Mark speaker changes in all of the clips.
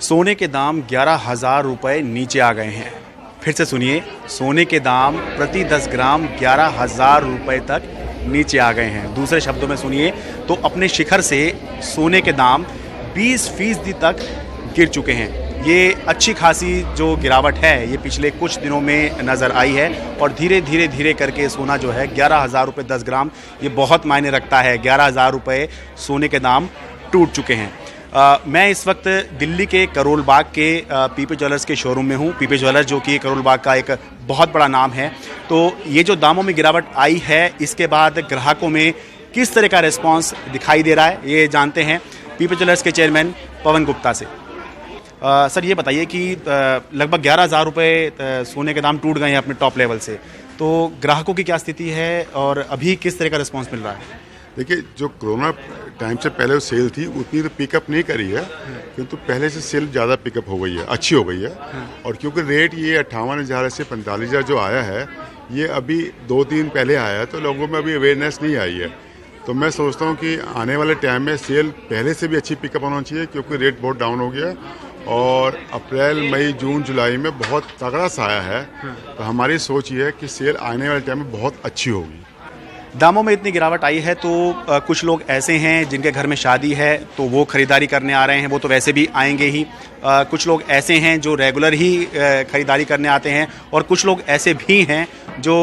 Speaker 1: सोने के दाम 11,000 रुपये नीचे आ गए हैं। फिर से सुनिए, सोने के दाम प्रति 10 ग्राम 11,000 रुपये तक नीचे आ गए हैं। दूसरे शब्दों में सुनिए तो अपने शिखर से सोने के दाम 20% तक गिर चुके हैं। ये अच्छी खासी जो गिरावट है ये पिछले कुछ दिनों में नज़र आई है और धीरे करके सोना जो है 11,000 रुपये 10 ग्राम, ये बहुत मायने रखता है। 11,000 रुपये सोने के दाम टूट चुके हैं। मैं इस वक्त दिल्ली के करोल बाग के पीपी ज्वेलर्स के शोरूम में हूँ। पीपी ज्वेलर्स जो कि करोल बाग का एक बहुत बड़ा नाम है। तो ये जो दामों में गिरावट आई है इसके बाद ग्राहकों में किस तरह का रिस्पांस दिखाई दे रहा है ये जानते हैं पीपी ज्वेलर्स के चेयरमैन पवन गुप्ता से। सर ये बताइए कि लगभग 11,000 रुपये सोने के दाम टूट गए हैं अपने टॉप लेवल से, तो ग्राहकों की क्या स्थिति है और अभी किस तरह का रिस्पांस मिल रहा है?
Speaker 2: देखिए, जो कोरोना टाइम से पहले सेल थी उतनी तो पिकअप नहीं करी है, किंतु पहले से सेल ज़्यादा पिकअप हो गई है, अच्छी हो गई है। और क्योंकि रेट ये 58,000 से 45,000 जो आया है ये अभी 2 दिन पहले आया है, तो लोगों में अभी अवेयरनेस नहीं आई है। तो मैं सोचता हूँ कि आने वाले टाइम में सेल पहले से भी अच्छी पिकअप होना चाहिए, क्योंकि रेट बहुत डाउन हो गया और अप्रैल मई जून जुलाई में बहुत तगड़ा सा आया है। तो हमारी सोच ये है कि सेल आने वाले टाइम में बहुत अच्छी होगी।
Speaker 1: दामों में इतनी गिरावट आई है तो कुछ लोग ऐसे हैं जिनके घर में शादी है तो वो ख़रीदारी करने आ रहे हैं, वो तो वैसे भी आएंगे ही। कुछ लोग ऐसे हैं जो रेगुलर ही ख़रीदारी करने आते हैं और कुछ लोग ऐसे भी हैं जो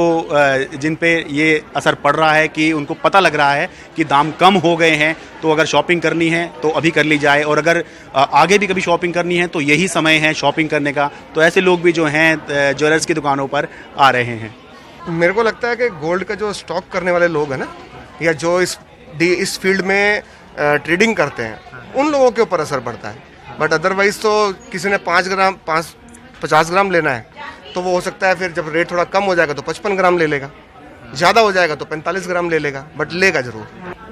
Speaker 1: जिन पे ये असर पड़ रहा है कि उनको पता लग रहा है कि दाम कम हो गए हैं, तो अगर शॉपिंग करनी है तो अभी कर ली जाए और अगर आगे भी कभी शॉपिंग करनी है तो यही समय है शॉपिंग करने का। तो ऐसे लोग भी जो हैं ज्वेलर्स की दुकानों पर आ रहे हैं।
Speaker 3: मेरे को लगता है कि गोल्ड का जो स्टॉक करने वाले लोग हैं ना, या जो इस फील्ड में ट्रेडिंग करते हैं, उन लोगों के ऊपर असर पड़ता है। बट अदरवाइज तो किसी ने 50 ग्राम लेना है तो वो हो सकता है फिर जब रेट थोड़ा कम हो जाएगा तो 55 ग्राम ले लेगा, ज़्यादा हो जाएगा तो 45 ग्राम ले लेगा, बट लेगा ज़रूर।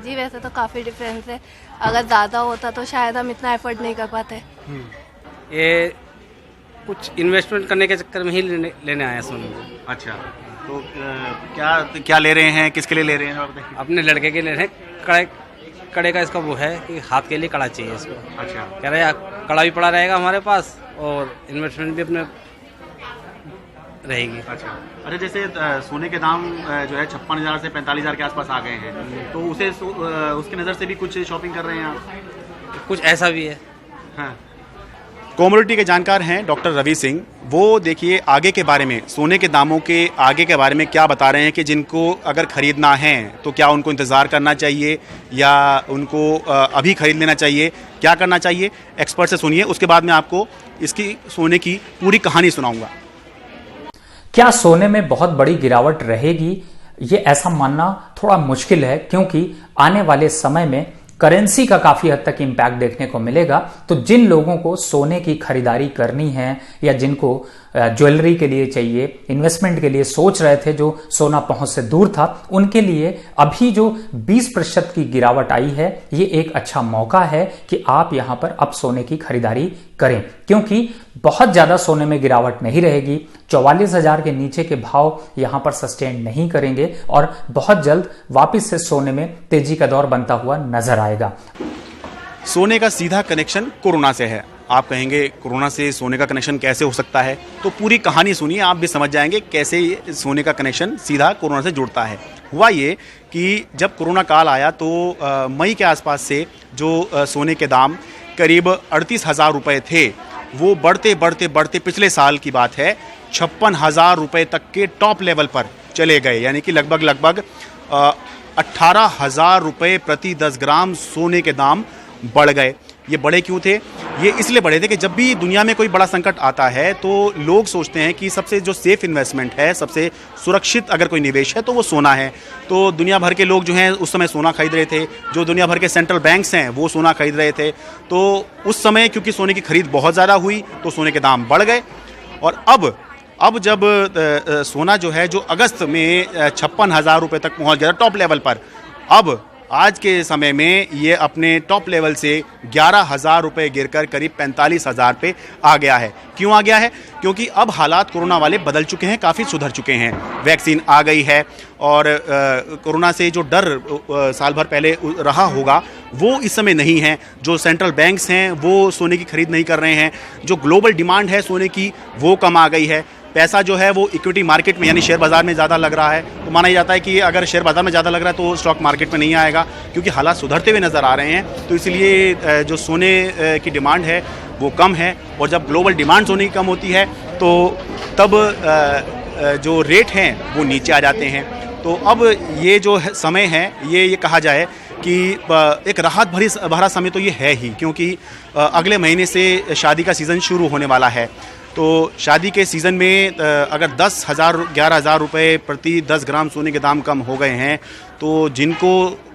Speaker 4: जी वैसे तो काफ़ी डिफरेंस है। अगर ज़्यादा होता तो शायद हम इतना एफर्ट नहीं कर पाते।
Speaker 5: ये कुछ इन्वेस्टमेंट करने के चक्कर में ही लेने आया सोने को।
Speaker 1: अच्छा, तो क्या ले रहे हैं, किसके लिए ले रहे हैं?
Speaker 5: अपने लड़के के ले रहे हैं। कड़े का इसका वो है कि हाथ के लिए कड़ा चाहिए इसको। अच्छा, कह रहे कड़ा भी पड़ा रहेगा हमारे पास और इन्वेस्टमेंट भी अपने रहेगी।
Speaker 1: अच्छा, जैसे सोने के दाम जो है 56,000 से 45,000 के आसपास आ गए हैं, तो उसकी नज़र से भी कुछ शॉपिंग कर रहे हैं आप?
Speaker 5: कुछ ऐसा भी है।
Speaker 1: हाँ। कमोडिटी के जानकार हैं डॉक्टर रवि सिंह। वो देखिए आगे के बारे में, सोने के दामों के आगे के बारे में क्या बता रहे हैं कि जिनको अगर ख़रीदना है तो क्या उनको इंतज़ार करना चाहिए या उनको अभी ख़रीद लेना चाहिए, क्या करना चाहिए। एक्सपर्ट से सुनिए, उसके बाद मैं आपको इसकी सोने की पूरी कहानी सुनाऊंगा।
Speaker 6: क्या सोने में बहुत बड़ी गिरावट रहेगी? ये ऐसा मानना थोड़ा मुश्किल है, क्योंकि आने वाले समय में करेंसी का काफी हद तक इंपैक्ट देखने को मिलेगा। तो जिन लोगों को सोने की खरीदारी करनी है या जिनको ज्वेलरी के लिए चाहिए, इन्वेस्टमेंट के लिए सोच रहे थे, जो सोना पहुंच से दूर था, उनके लिए अभी जो 20% की गिरावट आई है ये एक अच्छा मौका है कि आप यहां पर अब सोने की खरीदारी करें, क्योंकि बहुत ज्यादा सोने में गिरावट नहीं रहेगी। 44,000 के नीचे के भाव यहां पर सस्टेन नहीं करेंगे और बहुत जल्द वापस से सोने में तेजी का दौर बनता हुआ नजर आएगा।
Speaker 1: सोने का सीधा कनेक्शन कोरोना से है। आप कहेंगे कोरोना से सोने का कनेक्शन कैसे हो सकता है, तो पूरी कहानी सुनिए, आप भी समझ जाएंगे कैसे ये सोने का कनेक्शन सीधा कोरोना से जुड़ता है। हुआ ये कि जब कोरोना काल आया तो मई के आसपास से जो सोने के दाम करीब 38,000 रुपये थे, वो बढ़ते पिछले साल की बात है 56,000 रुपये तक के टॉप लेवल पर चले गए। यानी कि लगभग 18,000 रुपये प्रति 10 ग्राम सोने के दाम बढ़ गए। ये बढ़े क्यों थे? ये इसलिए बढ़े थे कि जब भी दुनिया में कोई बड़ा संकट आता है तो लोग सोचते हैं कि सबसे जो सेफ इन्वेस्टमेंट है, सबसे सुरक्षित अगर कोई निवेश है तो वो सोना है। तो दुनिया भर के लोग जो हैं उस समय सोना खरीद रहे थे, जो दुनिया भर के सेंट्रल बैंक्स हैं वो सोना खरीद रहे थे। तो उस समय क्योंकि सोने की खरीद बहुत ज़्यादा हुई तो सोने के दाम बढ़ गए। और अब जब सोना जो है जो अगस्त में 56,000 रुपये तक पहुँच गया टॉप लेवल पर, अब आज के समय में ये अपने टॉप लेवल से 11,000 रुपये गिरकर करीब 45,000 पे आ गया है। क्यों आ गया है? क्योंकि अब हालात कोरोना वाले बदल चुके हैं, काफ़ी सुधर चुके हैं। वैक्सीन आ गई है और कोरोना से जो डर साल भर पहले रहा होगा वो इस समय नहीं है। जो सेंट्रल बैंक्स हैं वो सोने की खरीद नहीं कर रहे हैं। जो ग्लोबल डिमांड है सोने की वो कम आ गई है। पैसा जो है वो इक्विटी मार्केट में यानी शेयर बाज़ार में ज़्यादा लग रहा है। तो माना जाता है कि अगर शेयर बाज़ार में ज़्यादा लग रहा है तो स्टॉक मार्केट में नहीं आएगा, क्योंकि हालात सुधरते हुए नज़र आ रहे हैं। तो इसलिए जो सोने की डिमांड है वो कम है, और जब ग्लोबल डिमांड सोने की कम होती है तो तब जो रेट हैं वो नीचे आ जाते हैं। तो अब ये जो समय है ये कहा जाए कि एक राहत भरा समय तो ये है ही, क्योंकि अगले महीने से शादी का सीज़न शुरू होने वाला है। तो शादी के सीज़न में अगर 10,000 11,000 रुपये प्रति 10 ग्राम सोने के दाम कम हो गए हैं, तो जिनको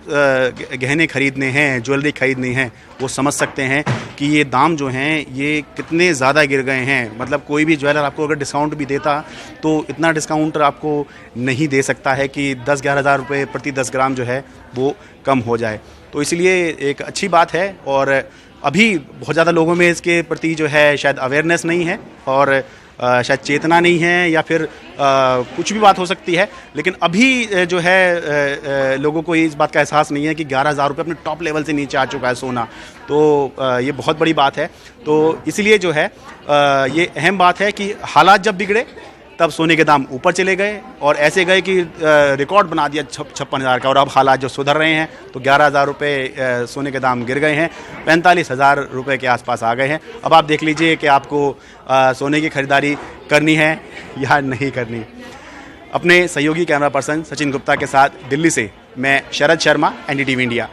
Speaker 1: गहने खरीदने हैं, ज्वेलरी खरीदनी है, वो समझ सकते हैं कि ये दाम जो हैं ये कितने ज़्यादा गिर गए हैं। मतलब कोई भी ज्वेलर आपको अगर डिस्काउंट भी देता तो इतना डिस्काउंट आपको नहीं दे सकता है कि 10-11,000 रुपये प्रति 10 ग्राम जो है वो कम हो जाए। तो इसलिए एक अच्छी बात है, और अभी बहुत ज़्यादा लोगों में इसके प्रति जो है शायद अवेयरनेस नहीं है, और शायद चेतना नहीं है, या फिर कुछ भी बात हो सकती है। लेकिन अभी जो है लोगों को इस बात का एहसास नहीं है कि 11,000 रुपये अपने टॉप लेवल से नीचे आ चुका है सोना। तो ये बहुत बड़ी बात है। तो इसलिए जो है ये अहम बात है कि हालात जब बिगड़े तब सोने के दाम ऊपर चले गए, और ऐसे गए कि रिकॉर्ड बना दिया 56,000 का। और अब हालात जो सुधर रहे हैं तो 11,000 रुपये सोने के दाम गिर गए हैं, 45,000 रुपये के आसपास आ गए हैं। अब आप देख लीजिए कि आपको सोने की खरीदारी करनी है या नहीं करनी। अपने सहयोगी कैमरा पर्सन सचिन गुप्ता के साथ दिल्ली से मैं शरद शर्मा, NDTV इंडिया।